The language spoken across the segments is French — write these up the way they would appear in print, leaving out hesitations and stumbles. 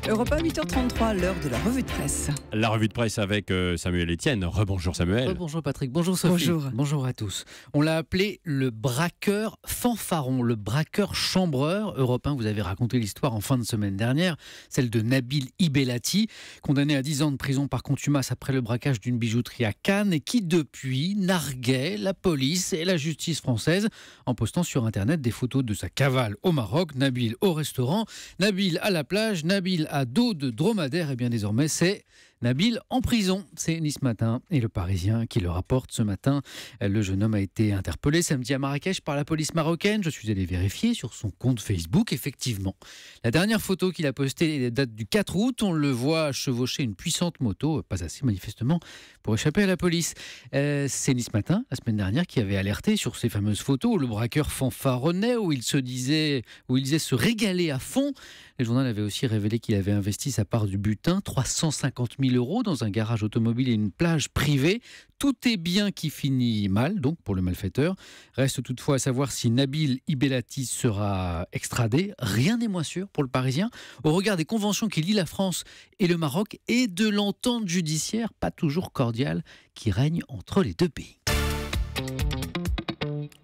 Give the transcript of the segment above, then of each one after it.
Europe 1, 8h33, l'heure de la revue de presse. La revue de presse avec Samuel Etienne. Rebonjour Samuel. Bonjour Patrick, bonjour Sophie. Bonjour à tous. On l'a appelé le braqueur fanfaron, le braqueur chambreur. Europe 1, vous avez raconté l'histoire en fin de semaine dernière, celle de Nabil Ibelati, condamné à 10 ans de prison par contumace après le braquage d'une bijouterie à Cannes et qui depuis narguait la police et la justice française en postant sur internet des photos de sa cavale au Maroc, Nabil au restaurant, Nabil à la plage, Nabil à dos de dromadaire. Et bien désormais c'est Nabil en prison. C'est Nice Matin et Le Parisien qui le rapporte ce matin. Le jeune homme a été interpellé samedi à Marrakech par la police marocaine. Je suis allé vérifier sur son compte Facebook. Effectivement, la dernière photo qu'il a postée date du 4 août. On le voit chevaucher une puissante moto, pas assez manifestement, pour échapper à la police. C'est Nice Matin, la semaine dernière, qui avait alerté sur ces fameuses photos où le braqueur fanfaronnait, où il disait se régaler à fond. Le journal avait aussi révélé qu'il avait investi sa part du butin, 350 000 € dans un garage automobile et une plage privée. Tout est bien qui finit mal, donc pour le malfaiteur. Reste toutefois à savoir si Nabil Ibelati sera extradé. Rien n'est moins sûr pour Le Parisien, au regard des conventions qui lient la France et le Maroc et de l'entente judiciaire, pas toujours cordiale, qui règne entre les deux pays.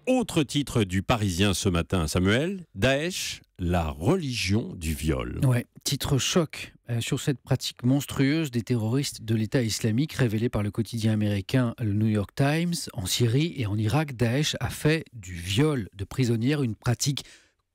Autre titre du Parisien ce matin, Samuel, Daesh, la religion du viol. Ouais, titre choc sur cette pratique monstrueuse des terroristes de l'État islamique révélée par le quotidien américain le New York Times. En Syrie et en Irak, Daesh a fait du viol de prisonnières une pratique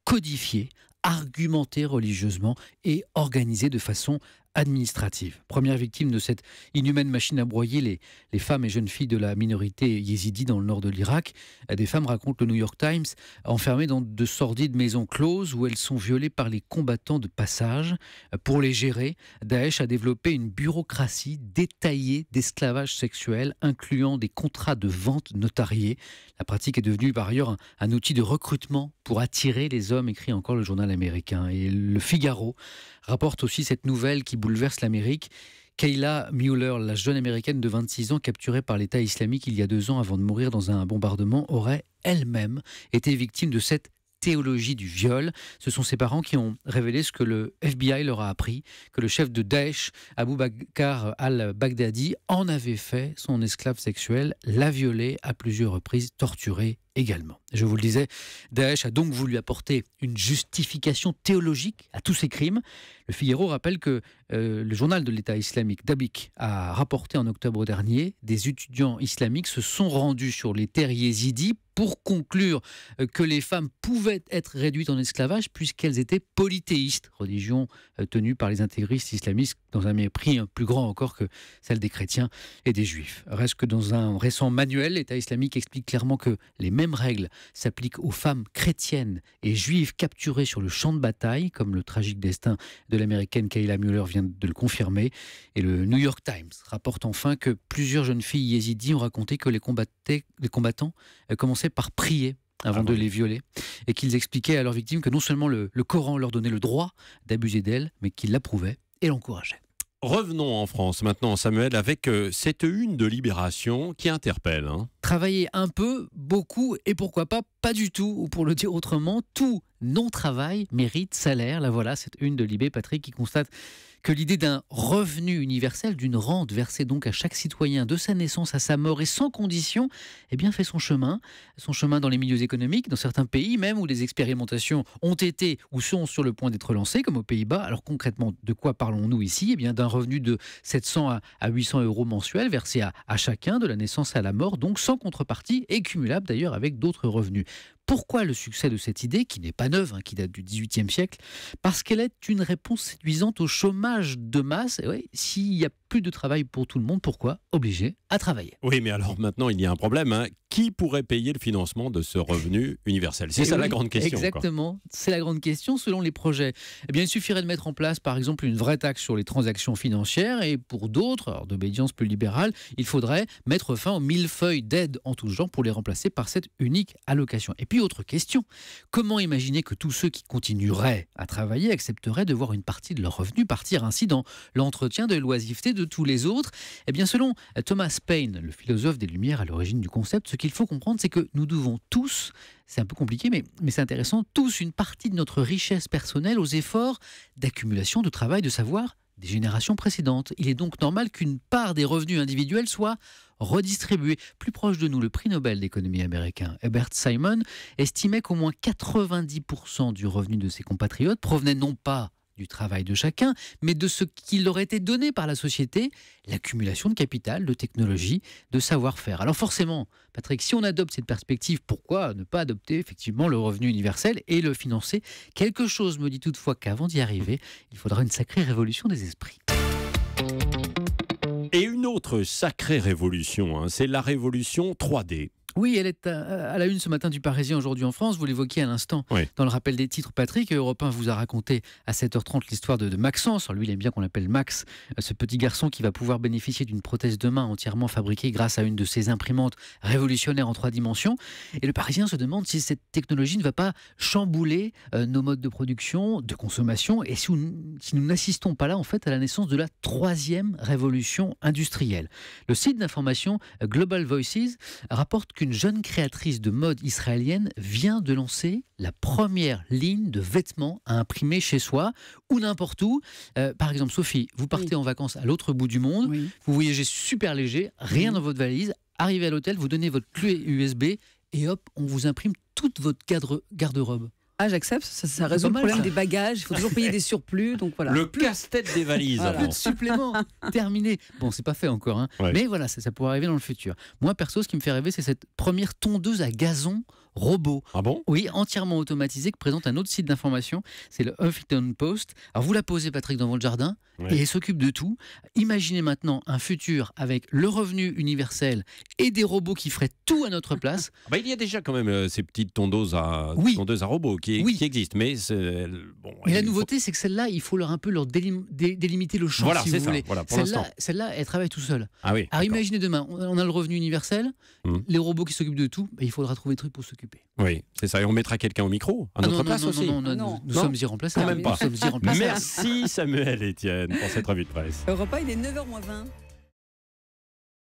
codifiée, argumentée religieusement et organisée de façon administrative. Première victime de cette inhumaine machine à broyer, les femmes et jeunes filles de la minorité yézidi dans le nord de l'Irak. Des femmes, racontent le New York Times, enfermées dans de sordides maisons closes où elles sont violées par les combattants de passage. Pour les gérer, Daesh a développé une bureaucratie détaillée d'esclavage sexuel, incluant des contrats de vente notariés. La pratique est devenue par ailleurs un outil de recrutement pour attirer les hommes, écrit encore le journal américain. Et le Figaro rapporte aussi cette nouvelle qui bouleverse l'Amérique. Kayla Mueller, la jeune américaine de 26 ans capturée par l'État islamique il y a 2 ans avant de mourir dans un bombardement, aurait elle-même été victime de cette théologie du viol. Ce sont ses parents qui ont révélé ce que le FBI leur a appris, que le chef de Daesh, Abu Bakr al-Baghdadi, en avait fait son esclave sexuel, l'a violée à plusieurs reprises, torturée également. Je vous le disais, Daesh a donc voulu apporter une justification théologique à tous ces crimes. Le Figaro rappelle que le journal de l'État islamique, Dabiq, a rapporté en octobre dernier, des étudiants islamiques se sont rendus sur les terres yézidis pour conclure que les femmes pouvaient être réduites en esclavage puisqu'elles étaient polythéistes, religion tenue par les intégristes islamistes dans un mépris plus grand encore que celle des chrétiens et des juifs. Reste que dans un récent manuel, l'État islamique explique clairement que les mêmes règles s'appliquent aux femmes chrétiennes et juives capturées sur le champ de bataille, comme le tragique destin de l'américaine Kayla Mueller vient de le confirmer. Et le New York Times rapporte enfin que plusieurs jeunes filles yézidis ont raconté que les combattants commençaient par prier avant de les violer, et qu'ils expliquaient à leurs victimes que non seulement le Coran leur donnait le droit d'abuser d'elles, mais qu'il l'approuvait et l'encourageait. Revenons en France maintenant, Samuel, avec cette une de Libération qui interpelle. Travailler un peu, beaucoup et pourquoi pas du tout, ou pour le dire autrement, tout non-travail mérite salaire. Là voilà, cette une de Libé, Patrick, qui constate que l'idée d'un revenu universel, d'une rente versée donc à chaque citoyen de sa naissance à sa mort et sans condition, eh bien fait son chemin dans les milieux économiques, dans certains pays même où des expérimentations ont été ou sont sur le point d'être lancées, comme aux Pays-Bas. Alors concrètement, de quoi parlons-nous ici ? Eh bien d'un revenu de 700 à 800 € mensuels versés à chacun de la naissance à la mort, donc sans contrepartie et cumulable d'ailleurs avec d'autres revenus. Pourquoi le succès de cette idée, qui n'est pas neuve, qui date du XVIIIe siècle ? Parce qu'elle est une réponse séduisante au chômage de masse. Et oui, s'il n'y a plus de travail pour tout le monde, pourquoi obliger à travailler ? Oui, mais alors maintenant, il y a un problème. Qui pourrait payer le financement de ce revenu universel ? C'est ça la grande question. Exactement, c'est la grande question selon les projets. Eh bien, il suffirait de mettre en place, par exemple, une vraie taxe sur les transactions financières. Et pour d'autres, alors d'obédience plus libérale, il faudrait mettre fin aux millefeuilles d'aides en tout genre pour les remplacer par cette unique allocation. Et puis, autre question, comment imaginer que tous ceux qui continueraient à travailler accepteraient de voir une partie de leur revenu partir ainsi dans l'entretien de loisiveté de tous les autres. Eh bien, selon Thomas Paine, le philosophe des Lumières à l'origine du concept, ce qu'il faut comprendre, c'est que nous devons tous, c'est un peu compliqué, mais c'est intéressant, tous une partie de notre richesse personnelle aux efforts d'accumulation de travail, de savoir des générations précédentes. Il est donc normal qu'une part des revenus individuels soit redistribuée. Plus proche de nous, le prix Nobel d'économie américain Herbert Simon estimait qu'au moins 90% du revenu de ses compatriotes provenait non pas du travail de chacun, mais de ce qui leur était donné par la société, l'accumulation de capital, de technologie, de savoir-faire. Alors forcément, Patrick, si on adopte cette perspective, pourquoi ne pas adopter effectivement le revenu universel et le financer? Quelque chose me dit toutefois qu'avant d'y arriver, il faudra une sacrée révolution des esprits. Et une autre sacrée révolution, c'est la révolution 3D. Oui, elle est à la une ce matin du Parisien aujourd'hui en France. Vous l'évoquiez à l'instant dans le rappel des titres, Patrick. Europe 1 vous a raconté à 7h30 l'histoire de Maxence. Alors lui, il aime bien qu'on l'appelle Max, ce petit garçon qui va pouvoir bénéficier d'une prothèse de main entièrement fabriquée grâce à une de ces imprimantes révolutionnaires en 3 dimensions. Et le Parisien se demande si cette technologie ne va pas chambouler nos modes de production, de consommation, et si nous n'assistons pas là en fait à la naissance de la 3e révolution industrielle. Le site d'information Global Voices rapporte qu'une jeune créatrice de mode israélienne vient de lancer la première ligne de vêtements à imprimer chez soi ou n'importe où. Par exemple, Sophie, vous partez en vacances à l'autre bout du monde, vous voyagez super léger, rien dans votre valise, arrivez à l'hôtel, vous donnez votre clé USB et hop, on vous imprime toute votre garde-robe. Ah, j'accepte, ça résout le problème des bagages, il faut toujours payer des surplus, donc voilà. Le casse-tête des valises. Plus de supplément, terminé. Bon, c'est pas fait encore, mais voilà, ça pourrait arriver dans le futur. Moi, perso, ce qui me fait rêver, c'est cette première tondeuse à gazon robot. Ah bon? Oui, entièrement automatisée, que présente un autre site d'information, c'est le Huffington Post. Alors vous la posez, Patrick, dans votre jardin, et elle s'occupe de tout. Imaginez maintenant un futur avec le revenu universel et des robots qui feraient tout à notre place. Il y a déjà quand même ces petites tondeuses à robots qui existent, mais bon. Mais la nouveauté, c'est que celle-là, il faut un peu leur délimiter le champ, voilà, si vous voulez. Voilà, pour l'instant. Celle-là, elle travaille tout seul. Ah oui. Alors imaginez demain, on a le revenu universel, les robots qui s'occupent de tout, il faudra trouver des trucs pour s'occuper. Oui, c'est ça. Et on mettra quelqu'un au micro à notre place aussi. Non, nous sommes irremplaçables. Même pas. Merci Samuel Etienne pour cette revue de presse. Europe 1, il est 9h moins 20.